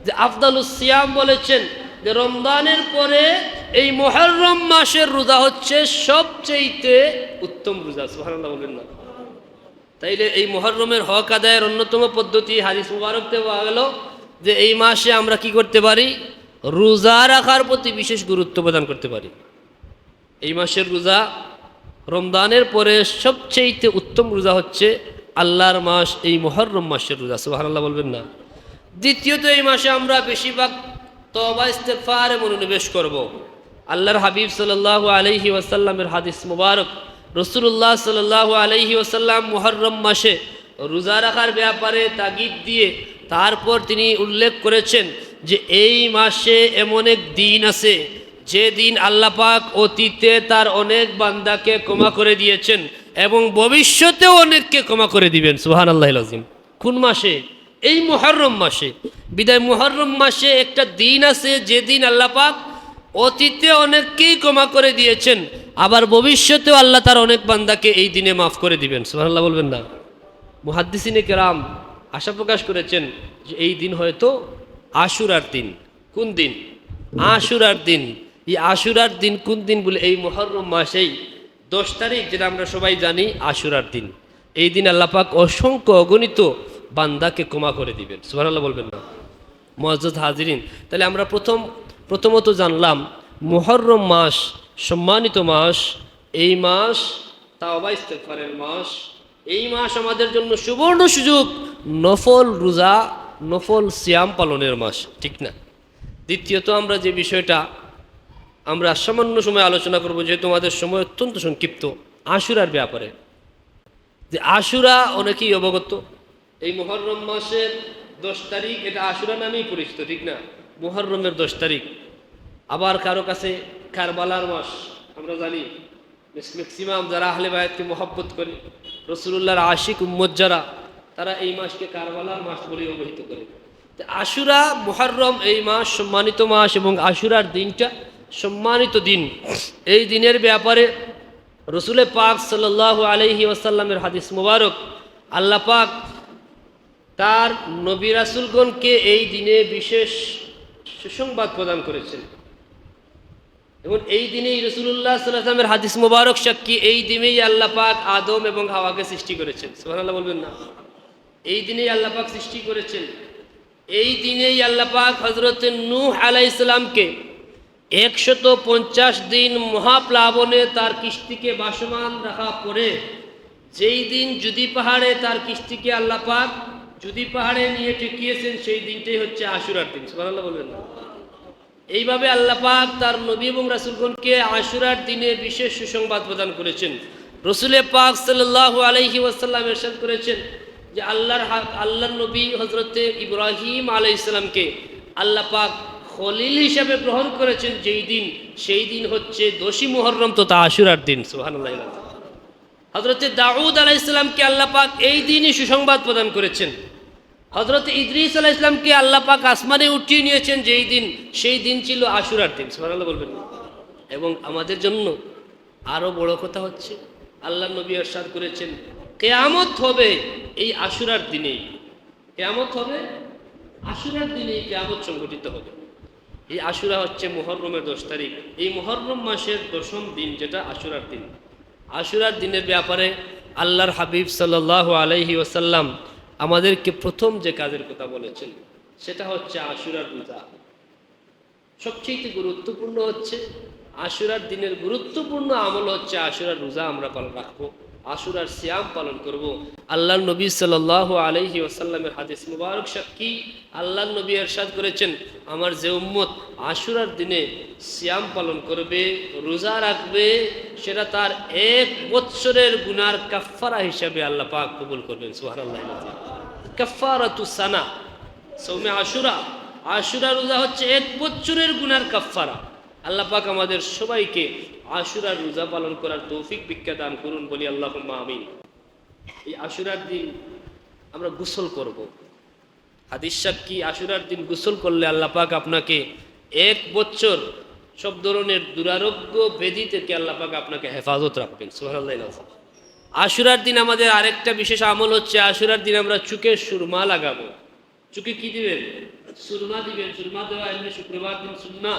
যে আফদালুস সিয়াম বলেছেন যে রমজানের পরে এই মুহররম মাসের রোজা হচ্ছে সবচেয়ে উত্তম রোজা। সুবহানাল্লাহ বলবেন না? তাইলে এই মুহররমের হক আদায়ের অন্যতম পদ্ধতি হাদিস মুবারকতে পাওয়া গেল যে এই মাসে আমরা কি করতে পারি, রোজা রাখার প্রতি বিশেষ গুরুত্ব প্রদান করতে পারি। এই মাসের রোজা, রমজানের পরে সবচেয়ে উত্তম রোজা হচ্ছে আল্লাহর মাস এই মুহররম মাসের রোজা। সুবহানাল্লাহ বলবেন না? দ্বিতীয়ত, এই মাসে আমরা বেশিরভাগ তওবা ইস্তেগফারে মনোনিবেশ করব। আল্লাহর হাবিব সাল্লাল্লাহু আলাইহি ওয়াসাল্লামের হাদিস মুবারক, রাসূলুল্লাহ সাল্লাল্লাহু আলাইহি ওয়াসাল্লাম মুহররম মাসে রোজা রাখার ব্যাপারে তাগিদ দিয়ে তারপর তিনি উল্লেখ করেছেন যে এই মাসে এমন এক দিন আছে যে দিন আল্লাহ পাক অতীতে তার অনেক বান্দাকে ক্ষমা করে দিয়েছেন এবং ভবিষ্যতেও অনেককে ক্ষমা করে দিবেন। সুবহানাল্লাহিল আযীম। কোন মাসে? এই মুহররম মাসে। বিদায় মুহররম মাসে একটা দিন আছে যে দিন আল্লাহ পাক অতীতে অনেককেই ক্ষমা করে দিয়েছেন, আবার ভবিষ্যতেও আল্লাহ তার অনেক বান্দাকে এই দিনে মাফ করে দিবেন। সুবহানাল্লাহ বলবেন না? মুহাদ্দিসিনে কেরাম আশা প্রকাশ করেছেন যে এই দিন হয়তো আশুরার দিন। কোন দিন? আশুরার দিন। এই আশুরার দিন কোন দিন বলে, এই মুহররম মাসেই 10 তারিখ, যেটা আমরা সবাই জানি আশুরার দিন। এই দিন আল্লাহ পাক অসংখ্য অগণিত বান্দাকে ক্ষমা করে দিবেন। সুবহানাল্লাহ বলবেন না? মুআজ্জাজ হাজিরিন, তাহলে আমরা প্রথমত জানলাম মুহররম মাস সম্মানিত মাস। এই মাস তাওবা ইস্তেগফারের মাস। এই মাস আমাদের জন্য সুবর্ণ সুযোগ নফল রোজা, নফল সিয়াম পালনের মাস, ঠিক না? দ্বিতীয়ত, আমরা যে বিষয়টা আমরা সামান্য সময় আলোচনা করব, যেহেতু আমাদের সময় অত্যন্ত সংক্ষিপ্ত, আশুরার ব্যাপারে। যে আশুরা অনেকেই অবগত, এই মুহররম মাসের 10 তারিখ এটা আশুরা নামেই পরিচিত, ঠিক না? মুহররমের 10 তারিখ। আবার কারো কাছে কারবালার মাস, আমরা জানি ম্যাক্সিমাম যারা আহলে বায়াতকে মহব্বত করে, রাসূলুল্লাহর আশিক উম্মত যারা, তারা এই মাসকে কারবালার মাস বলে অভিহিত করে। আশুরা, মুহররম এই মাস সম্মানিত মাস এবং আশুরার দিনটা সম্মানিত দিন। এই দিনের ব্যাপারে রসুল পাক সাল্লাল্লাহু আলাইহি ওয়াসাল্লামের হাদিস মুবারক, আল্লাহ পাক তার নবী রাসূলগণকে এই দিনে বিশেষ সুসংবাদ প্রদান করেছেন এবং এই দিনেই রাসূলুল্লাহ সাল্লাল্লাহু আলাইহি ওয়াসাল্লামের হাদিস মুবারক সাক্ষী, এই দিনেই আল্লাহ পাক আদম এবং হাওয়াকে সৃষ্টি করেছেন। সুবহানাল্লাহ বলবেন না? এই দিনেই আল্লাহ পাক সৃষ্টি করেছেন। এই দিনেই আল্লাহ পাক হযরত নূহ আলাইহিস সালামকে 150 দিন মহাপ্লাবনে তার কিস্তিকে ভাসমান রাখা পরে, যেই দিন জুদি পাহাড়ে তার কিস্তিকে আল্লাহ পাক জুদি পাহাড়ে নিয়ে ঠেকিয়েছেন, সেই দিনটাই হচ্ছে আশুরার দিন। সুবহানাল্লাহ বলবেন না? এইভাবে আল্লাহ পাক তার নবী এবং রাসূলগণকে আশুরার দিনে বিশেষ সুসংবাদ প্রদান করেছেন। রাসূল পাক সাল্লাল্লাহু আলাইহি ওয়াসাল্লাম ইরশাদ করেছেন যে আল্লাহর নবী হযরতে ইব্রাহিম আলাইহিস সালামকে আল্লাহ পাক খলিল হিসাবে গ্রহণ করেছেন যেই দিন, সেই দিন হচ্ছে 10ই মুহররম তথা আশুরার দিন। সুবহানাল্লাহ। হযরতে দাউদ আলাইহিস সালামকে আল্লাহ পাক এই দিনই সুসংবাদ প্রদান করেছেন। হযরত ইদ্রিস আলাইহিস সালামকে আল্লাহ পাক আসমানে উঠিয়ে নিয়েছেন যেই দিন, সেই দিন ছিল আশুরার দিন। সুবহানাল্লাহ বলবেন। এবং আমাদের জন্য আরো বড় কথা হচ্ছে, আল্লাহর নবী ইরশাদ করেছেন কিয়ামত হবে এই আশুরার দিনেই। কিয়ামত হবে আশুরার দিনেই, কিয়ামত সংঘটিত হবে। এই আশুরা হচ্ছে মুহররমের 10 তারিখ। এই মুহররম মাসের 10ম দিন, যেটা আশুরার দিন। আশুরার দিনের ব্যাপারে আল্লাহর হাবিব সাল্লাল্লাহু আলাইহি ওয়াসাল্লাম আমাদেরকে প্রথম যে কাজের কথা বলেছেন সেটা হচ্ছে আশুরার রোজা। সবচেয়ে গুরুত্বপূর্ণ হচ্ছে আশুরার দিনের গুরুত্বপূর্ণ আমল হচ্ছে আশুরার রোজা আমরা পালন রাখবো, আশুরার সিয়াম পালন করব। আল্লাহর নবী সাল্লাল্লাহু আলাইহি ওয়াসাল্লামের হাদিস মুবারক সাক্ষী, আল্লাহর নবী ইরশাদ করেছেন, আমার যে উম্মত আশুরার দিনে সিয়াম পালন করবে, রোজা রাখবে, সেটা তার 1 বৎসরের গুনার কাফফারা হিসাবে আল্লাহ পাক কবুল করবেন। সুবহানাল্লাহ। কাফফারাতুস সানা সওমে আশুরা। আশুরা রোজা হচ্ছে 1 বৎসরের গুনার কাফফারা। আল্লাহ পাক আমাদের সবাইকে আশুরার রোজা পালন করার তৌফিক ভিক্ষা দান করুন, বলি আল্লাহুম্মা আমিন। এই আশুরার দিন আমরা গোসল করব। হাদিস সাক্ষী, আশুরার দিন গোসল করলে আল্লাহ পাক আপনাকে 1 বছর সব ধরনের দুরারোগ্য ব্যাধি থেকে আল্লাহ পাক আপনাকে হেফাজত রাখবেন। সুবহানাল্লাহ। আশুরার দিন আমাদের আরেকটা বিশেষ আমল হচ্ছে, আশুরার দিন আমরা চুকে সুরমা লাগাবো। চুকে কি দিবেন? সুরমা দিবেন। সুরমা দেওয়া এমনি শুক্রবার দিন সুন্নাহ,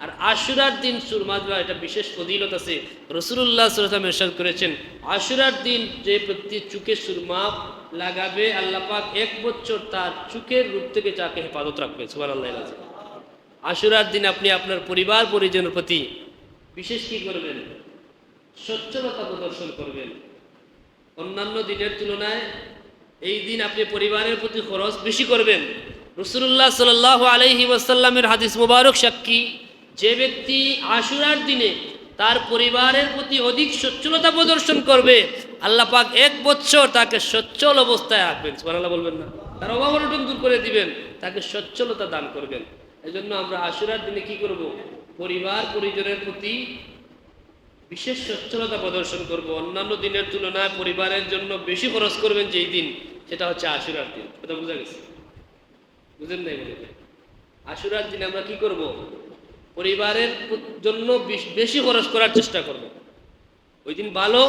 আর আশুরার দিন সুরমা দেওয়া এটা বিশেষ ফজিলত আছে। রাসূলুল্লাহ সাল্লাল্লাহু আলাইহি ওয়াসাল্লাম ইরশাদ করেছেন, আশুরার দিন যে ব্যক্তি চুকে সুরমা লাগাবে আল্লাহ পাক 1 বছর তার চুকের রূপ থেকে তাকে হেফাজত রাখবে। সুবহানাল্লাহ। আশুরার দিন আপনি আপনার পরিবার পরিজনের প্রতি বিশেষ কি করবেন? সচ্ছলতা প্রদর্শন করবেন। অন্যান্য দিনের তুলনায় এই দিন আপনি পরিবারের প্রতি খরচ বেশি করবেন। রাসূলুল্লাহ সাল্লাল্লাহু আলাইহি ওয়াসাল্লামের হাদিস মুবারক সাক্ষী, যে ব্যক্তি আশুরার দিনে তার পরিবারের প্রতি অধিক সচ্ছলতা প্রদর্শন করবে আল্লাহ পাক 1 বছর তাকে সচ্ছল অবস্থায় রাখবেন। সুবহানাল্লাহ বলবেন না? তার অভাব অনটন দূর করে দিবেন, তাকে সচ্ছলতা দান করবেন। এজন্য আমরা আশুরার দিনে কি করব? পরিবার পরিজনের প্রতি বিশেষ সচ্ছলতা প্রদর্শন করব। অন্যান্য দিনের তুলনায় পরিবারের জন্য বেশি খরচ করবেন যেই দিন, সেটা হচ্ছে আশুরার দিন। কথা বোঝা গেছে? বুঝেন নাই বলে? আশুরার দিন আমরা কি করব? পরিবারের জন্য বেশি খরচ করার চেষ্টা করব। ওই দিন ভালো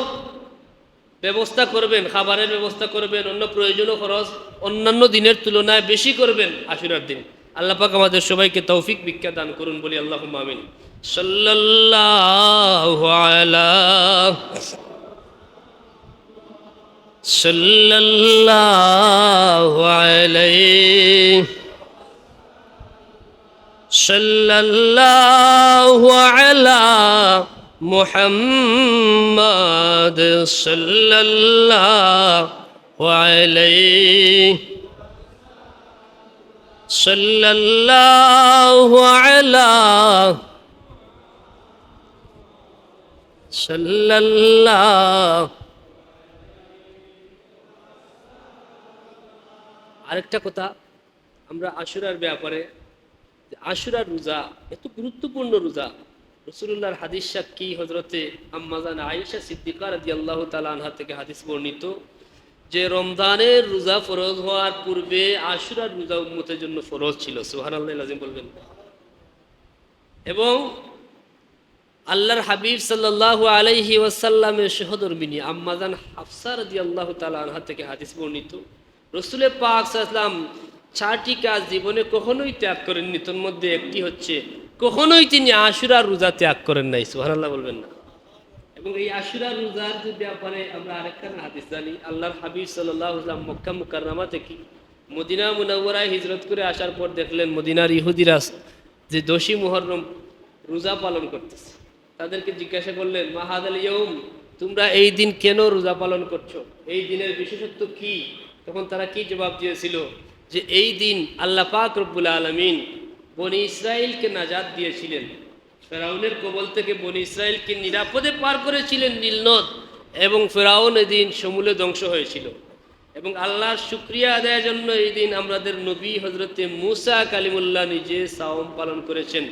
ব্যবস্থা করবেন, খাবারের ব্যবস্থা করবেন, অন্য প্রয়োজনীয় খরচ অন্যান্য দিনের তুলনায় বেশি করবেন আশুরার দিন। আল্লাহ পাক আমাদের সবাইকে তৌফিক ভিক্ষা দান করুন, বলি আল্লাহুম্মা আমিন। সাল্লাল্লাহু আলা সাল্লাল্লাহু আলাইহি সাল্লাল্লাহু আলা মুহাম্মাদ সাল্লাল্লাহু আলাইহি সাল্লাল্লাহু আলা সাল্লাল্লাহু। আরেকটা কথা আমরা আশুরার ব্যাপারে, আশুরার রোজা এত গুরুত্বপূর্ণ রোজা। রাসূলুল্লাহর হাদিস সাক্ষী হযরতে আম্মা জান আয়েশা সিদ্দিকা রাদিয়াল্লাহু তাআলা আনহা থেকে হাদিস বর্ণিত যে রমজানের রোজা ফরজ হওয়ার পূর্বে আশুরার রোজা উম্মতের জন্য ফরজ ছিল। সুবহানাল্লাহ লাজিম বলবেন। এবং আল্লাহর হাবিব সাল্লাল্লাহু আলাইহি ওয়াসাল্লামের সহধর্মিনী আম্মা জান হাফসা রাদিয়াল্লাহু তাআলা আনহা থেকে হাদিস বর্ণিত, রাসূল পাক সাল্লাল্লাহু আলাইহি ওয়াসাল্লাম 4টি কাজ জীবনে কখনোই ত্যাগ করেননি। তোর মধ্যে একটি হচ্ছে কখনোই তিনি আশুরার রোজা ত্যাগ করেন নাই। সুবহানাল্লাহ বলবেন না? এবং এই আশুরার রোজার ব্যাপারে আমরা আরেকটা হাদিস জানি। আল্লাহর হাবিব সাল্লাল্লাহু আলাইহি ওয়াসাল্লাম মক্কা মুকাররমা থেকে মদিনা মুনাওয়ারায় হিজরত করে আসার পর দেখলেন মদিনার ইহুদিরা যে 10ই মুহররম রোজা পালন করতেছে। তাদেরকে জিজ্ঞাসা করলেন, মা হাযাল ইয়াউম, তোমরা এই দিন কেন রোজা পালন করছো? এই দিনের বিশেষত্ব কি? তখন তারা কি জবাব দিয়েছিল? যে এই দিন আল্লাহ পাক রব্বুল আলামিন বনি ইসরাইলকে নাজাত দিয়েছিলেন, ফেরাউনের কবল থেকে বনি ইসরাইলকে নিরাপদে পার করেছিলেন নীল নদ, এবং ফেরাউন এদিন সমূলে ধ্বংস হয়েছিল। এবং আল্লাহর শুকরিয়া আদায়ের জন্য এই দিন আমাদের নবী হযরতে মূসা কালিমুল্লাহ নিজে সাওম পালন করেছেন,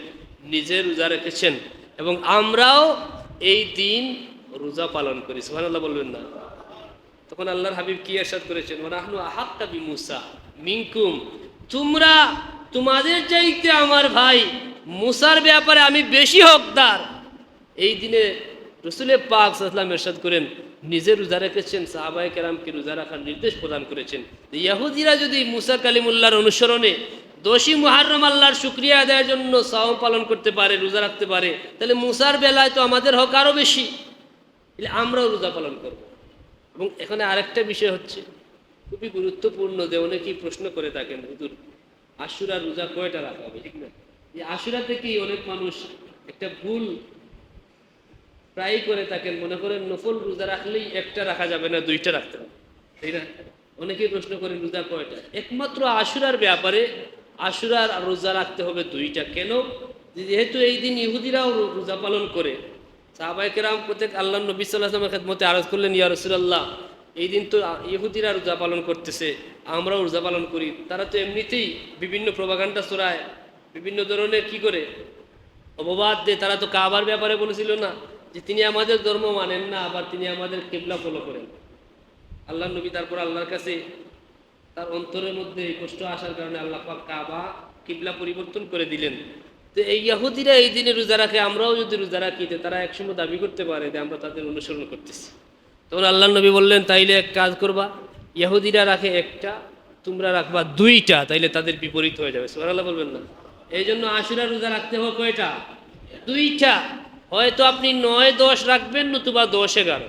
নিজে রোজা রেখেছেন, এবং আমরাও এই দিন রোজা পালন করি। সুবহানাল্লাহ বলবেন না? তখন আল্লাহর হাবিব কি ইরশাদ করেছেন? ওয়া নাহনু আহাক্কা বিমূসা মিনকুম, তোমরা তোমাদের চাইতে আমার ভাই মুসার ব্যাপারে আমি বেশি হকদার। এই দিনে রাসূল পাক সাল্লাল্লাহু আলাইহি ওয়াসাল্লাম ইরশাদ করেন, নিজে রোজা রেখেছেন, সাহাবায়ে কেরামকে রোজা রাখার নির্দেশ প্রদান করেছেন। ইহুদিরা যদি মূসা কালিমুল্লাহর অনুসরণে 10ই মুহররম আল্লাহর শুকরিয়া আদায়ের জন্য সাওম পালন করতে পারে, রোজা রাখতে পারে, তাহলে মূসার বেলায় তো আমাদের হক আরও বেশি, তাহলে আমরাও রোজা পালন করব। এবং এখানে আরেকটা বিষয় হচ্ছে খুবই গুরুত্বপূর্ণ, যে অনেকেই প্রশ্ন করে থাকেন, হুজুর আশুরা রোজা কয়টা রাখা হবে? ঠিক না? এই আশুরা থেকেই অনেক মানুষ একটা ভুল প্রায় করে থাকেন, মনে করেন নফল রোজা রাখলেই একটা রাখা যাবে না, 2টা রাখতে হবে, তাই না? অনেকেই প্রশ্ন করেন রোজা কয়টা? একমাত্র আশুরার ব্যাপারে আশুরার রোজা রাখতে হবে 2টা। কেন? যেহেতু এই দিন ইহুদিরাও রোজা পালন করে। সাহাবায়ে কেরাম প্রত্যেক আল্লাহর নবী সাল্লাল্লাহু আলাইহি ওয়াসাল্লামের খেদমতে আরজ করলেন, ইয়া রাসূলুল্লাহ, এই দিন তো ইহুদিরা রোজা পালন করতেছে, আমরাও রোজা পালন করি। তারা তো এমনিতেই বিভিন্ন প্রোপাগান্ডা ছড়ায়, বিভিন্ন ধরনের কি করে অপবাদ দেয়। তারা তো কাবার ব্যাপারে বলেছিল না যে তিনি আমাদের ধর্ম মানেন না, আবার তিনি আমাদের কিবলা ফলো করেন। আল্লাহর নবী তারপর আল্লাহর কাছে তার অন্তরের মধ্যে এই কষ্ট আসার কারণে আল্লাহ পাক কাবা কিবলা পরিবর্তন করে দিলেন। তো এই ইহুদিরা এই দিনে রোজা রাখে, আমরাও যদি রোজা রাখি, তারা একসময় দাবি করতে পারে যে আমরা তাদের অনুসরণ করতেছি। তখন আল্লাহর নবী বললেন, তাইলে এক কাজ করবা, ইহুদিরা রাখে 1টা, তোমরা রাখবা 2টা, তাইলে তাদের বিপরীত হয়ে যাবে। সুবহানাল্লাহ বলবেন না? এই জন্য আশুরা রোজা রাখতে হবে কয়টা? 2টা। হয়তো আপনি 9-10 রাখবেন, নতুবা 10-11।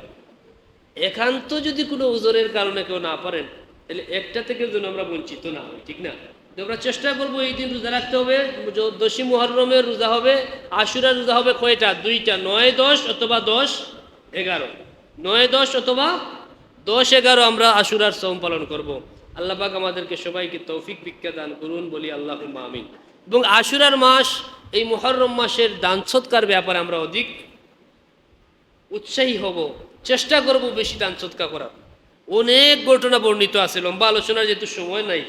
একান্ত যদি কোনো উজরের কারণে কেউ না পারেন, তাহলে একটা থেকে যেন আমরা বঞ্চিত না হই, ঠিক না? তো আমরা চেষ্টা করবো এই দিন রোজা রাখতে হবে। 10ই মুহররমের রোজা হবে, আশুরার রোজা হবে কয়টা? 2টা, 9-10 অথবা 10-11। 9-10 অথবা 10-11 আমরা আশুরার সওম পালন করব। আল্লাহ পাক আমাদেরকে সবাইকে তৌফিক ভিক্ষা দান করুন, বলি আল্লাহুম্মা আমিন। এবং আশুরার মাস, এই মুহররম মাসের দান সৎকার ব্যাপারে আমরা অধিক উৎসাহী হব, চেষ্টা করব বেশি দান সৎকার করার। অনেক ঘটনা বর্ণিত আছে, লম্বা আলোচনার যেহেতু সময় নাই,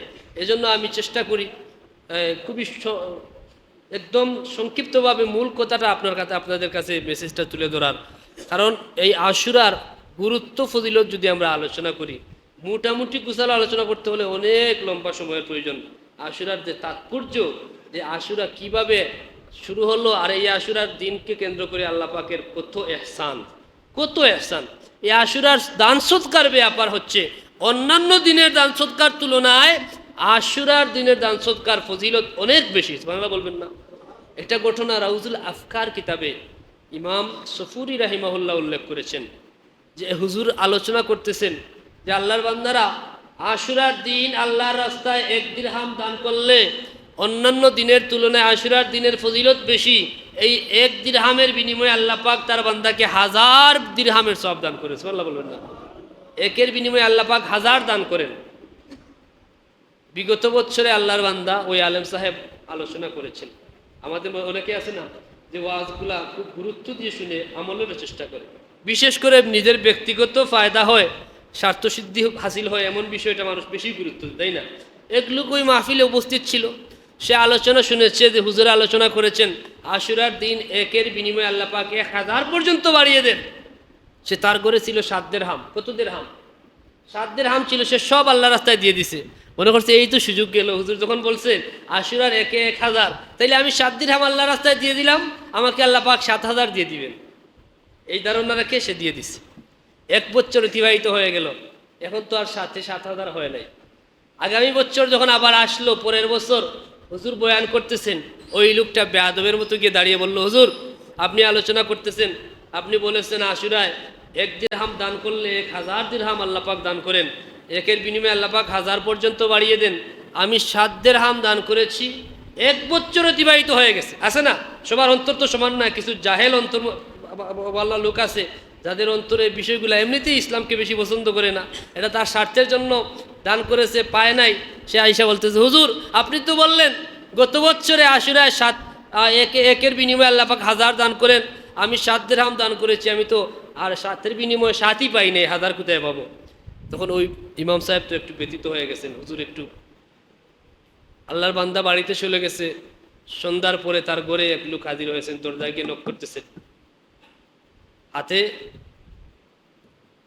এজন্য আমি চেষ্টা করি খুবই একদম সংক্ষিপ্তভাবে মূল কথাটা আপনাদের কাছে মেসেজটা তুলে ধরার। কারণ এই আশুরার গুরুত্ব ফজিলত যদি আমরা আলোচনা করি, মোটামুটি কুশল আলোচনা করতে হলে অনেক লম্বা সময়ের প্রয়োজন। আশুরার যে তাৎপর্য, যে আশুরা কিভাবে শুরু হলো, আর এই আশুরার দিনকে কেন্দ্র করে আল্লাহ পাকের কত এহসান, কত এহসান। এই আশুরার দান সৎকার ব্যাপার হচ্ছে অন্যান্য দিনের দান সৎকার তুলনায় আশুরার দিনের দান সৎকার ফজিলত অনেক বেশি। বাংলা বলবেন না? একটা ঘটনা রাউজুল আফকার কিতাবে ইমাম সফুরি রাহিমাহুল্লাহ উল্লেখ করেছেন, যে হুজুর আলোচনা করতেছেন যে আল্লাহর বান্দারা আশুরার দিন আল্লাহর রাস্তায় 1 দিরহাম দান করলে অন্যান্য দিনের তুলনায় আশুরার দিনের ফজিলত বেশি। এই 1 দিরহামের বিনিময়ে আল্লাহ পাক তার বান্দাকে 1000 দিরহামের সওয়াব দান করে। সুবহানাল্লাহ বলবেন না? 1-এর বিনিময়ে আল্লাহ পাক 1000 দান করেন। বিগত বছরে আল্লাহর বান্দা ওই আলেম সাহেব আলোচনা করেছেন। আমাদের অনেকে আছে না, যে ওয়াজগুলা খুব গুরুত্ব দিয়ে শুনে আমলের চেষ্টা করে, বিশেষ করে নিজের ব্যক্তিগত ফায়দা হয়, স্বার্থসিদ্ধি হাসিল হয়, এমন বিষয়টা মানুষ বেশি গুরুত্ব দেয়, তাই না? এক লোক ওই মাহফিলে উপস্থিত ছিল, সে আলোচনা শুনেছে যে হুজুর আলোচনা করেছেন আশুরার দিন 1-এর বিনিময়ে আল্লাহ পাক 1000 পর্যন্ত বাড়িয়ে দেন। সে তার ঘরে ছিল 7 দিরহাম। কত দিরহাম? 7 দিরহাম ছিল, সে সব আল্লাহ রাস্তায় দিয়ে দিছে। মনে করছে এই তো সুযোগ গেল, হুজুর যখন বলছে আশুরার 1-এ 1000, তাইলে আমি 7 দিরহাম আল্লাহ রাস্তায় দিয়ে দিলাম, আমাকে আল্লাহ পাক 7000 দিয়ে দিবেন। এই ধারণা রেখে সে দিয়ে দিছে। 1 বছর অতিবাহিত হয়ে গেল, এখন তো আর 7,000 হয় নাই। আগামী বছর যখন আবার আসলো, পরের বছর হুজুর বয়ান করতেছেন, ওই লোকটা বেয়াদবের মতো গিয়ে দাঁড়িয়ে বলল, হুজুর আপনি আলোচনা করতেছেন, আপনি বলেছেন আশুরায় 1 দিরহাম দান করলে 1000 দিরহাম আল্লাহ পাক দান করেন, 1-এর বিনিময়ে আল্লাহ পাক 1000 পর্যন্ত বাড়িয়ে দেন। আমি 7 দিরহাম দান করেছি, 1 বছর অতিবাহিত হয়ে গেছে। আছে না? সবার অন্তর তো সমান না, কিছু জাহেল অন্তর ওয়ালা লোক আছে যাদের অন্তরে বিষয়গুলো এমনিতেই ইসলামকে বেশি পছন্দ করে না, এটা তার স্বার্থের জন্য দান করেছে, পায় নাই। সে আইসা বলতেছে, হুজুর আপনি তো বললেন গত বছরে আশুরায় 1-এর বিনিময়ে আল্লাহ পাক 1000 দান করেন, আমি 7 দিরহাম দান করেছি, আমি তো আর 7-এর বিনিময়ে 7ই পাই নাই, 1000 কোথায় পাবো? তখন ওই ইমাম সাহেব তো একটু ব্যথিত হয়ে গেছেন, হুজুর একটু। আল্লাহর বান্দা বাড়িতে চলে গেছে, সন্ধ্যার পরে তার ঘরে এক লোক হাজির হয়েছেন, দরজায় গিয়ে নক করতেছে, হাতে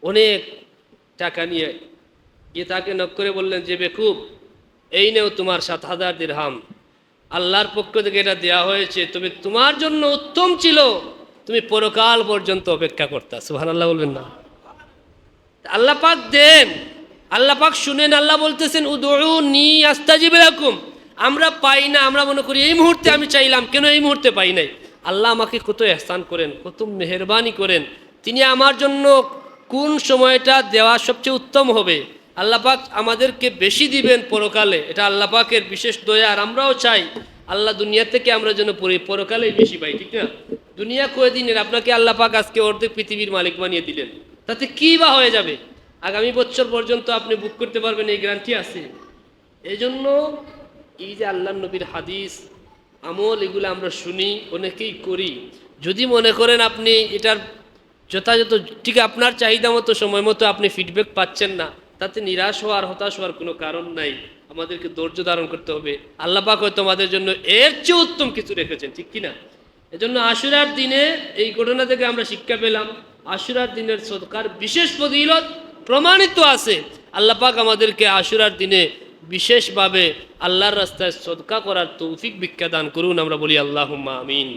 অনেক টাকা নিয়ে গিয়ে তাকে নক করে বললেন যে বেকুব, এই নেও তোমার 7000 দিরহাম, আল্লাহর পক্ষ থেকে এটা দেওয়া হয়েছে, তবে তোমার জন্য উত্তম ছিল তুমি পরকাল পর্যন্ত অপেক্ষা করতা। সুবহানাল্লাহ বলবেন না? আল্লাহ পাক দেন, আল্লাহ পাক শুনেন। আল্লাহ বলতেছেন উদউনি আস্তাজিব লাকুম। আমরা পাই না, আমরা মনে করি এই মুহূর্তে আমি চাইলাম, কেন এই মুহূর্তে পাই নাই? আল্লাহ আমাকে কত ইহসান করেন, কত মেহেরবানি করেন, তিনি আমার জন্য কোন সময়টা দেওয়া সবচেয়ে উত্তম হবে, আল্লাহ পাক আমাদেরকে বেশি দিবেন পরকালে, এটা আল্লাহ পাকের বিশেষ দয়া। আর আমরাও চাই আল্লাহ দুনিয়া থেকে আমরা যেন পরকালেই বেশি পাই, ঠিক না? দুনিয়া কয়দিনের, আপনাকে আল্লাহ পাক আজকে অর্ধেক পৃথিবীর মালিক বানিয়ে দিলেন, তাতে কি বা হয়ে যাবে? আগামী বছর পর্যন্ত আপনি বুক করতে পারবেন, এই গ্যারান্টি আছে। এই জন্য এই যে আল্লাহ নবীর হাদিস আমল, এগুলো আমরা শুনি, অনেকেই করি। যদি মনে করেন আপনি এটার যথাযথ ঠিক আপনার চাহিদা মতো সময় মতো আপনি ফিডব্যাক পাচ্ছেন না, তাতে নিরাশ হওয়ার হতাশ হওয়ার কোনো কারণ নাই। আমাদেরকে ধৈর্য ধারণ করতে হবে। আল্লাহ পাক হয়তো আমাদের জন্য এর চেয়ে উত্তম কিছু রেখেছেন, ঠিক কিনা? এজন্য আশুরার দিনে এই ঘটনা থেকে আমরা শিক্ষা পেলাম, আশুরার দিনের সদকার বিশেষ ফজিলত প্রমাণিত আছে। আল্লাহ পাক আমাদেরকে আশুরার দিনে বিশেষভাবে আল্লাহর রাস্তায় সদকা করার তৌফিক ভিক্ষা দান করুন, আমরা বলি আল্লাহুম্মা আমিন।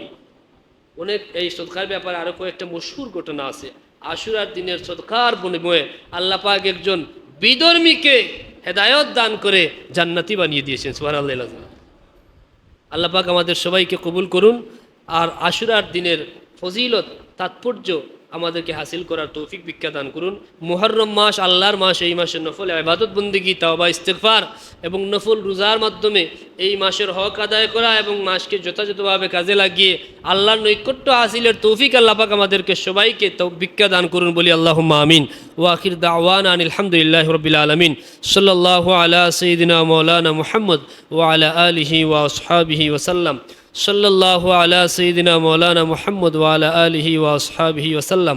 অনেক এই সদকার ব্যাপারে আরো কয়েকটা মশহুর ঘটনা আছে। আশুরার দিনের সদকার বিনিময়ে আল্লাহ পাক একজন বিধর্মীকে হেদায়ত দান করে জান্নাতি বানিয়ে দিয়েছেন। সুবহানাল্লাহ। আল্লাহ পাক আমাদের সবাইকে কবুল করুন। আর আশুরার দিনের ফজিলত তাৎপর্য আমাদেরকে হাসিল করার তৌফিক ভিক্ষা দান করুন। মুহররম মাস আল্লাহর মাস, এই মাসের নফল ইবাদত বন্দেগী, তাওবা ইস্তিগফার এবং নফল রোজার মাধ্যমে এই মাসের হক আদায় করা এবং মাসকে যথাযথভাবে কাজে লাগিয়ে আল্লাহর নৈকট্য হাসিলের তৌফিক আল্লাহ পাক আমাদেরকে সবাইকে ভিক্ষা দান করুন বলি আল্লাহুম্মা আমিন। ওয়া আখির দাওয়ানা আনিল হামদুলিল্লাহি রাব্বিল আলামিন। সাল্লাল্লাহু আলা সাইয়্যিদিনা মাওলানা মুহাম্মদ ওয়া আলা আলিহি ওয়া আসহাবিহি ওয়া সাল্লাম। সাল্লাল্লাহু আলা সাইয়্যিদিনা মাওলানা মুহাম্মদ ওয়া আলা আলিহি ওয়া আসহাবিহি ওয়া সাল্লাম।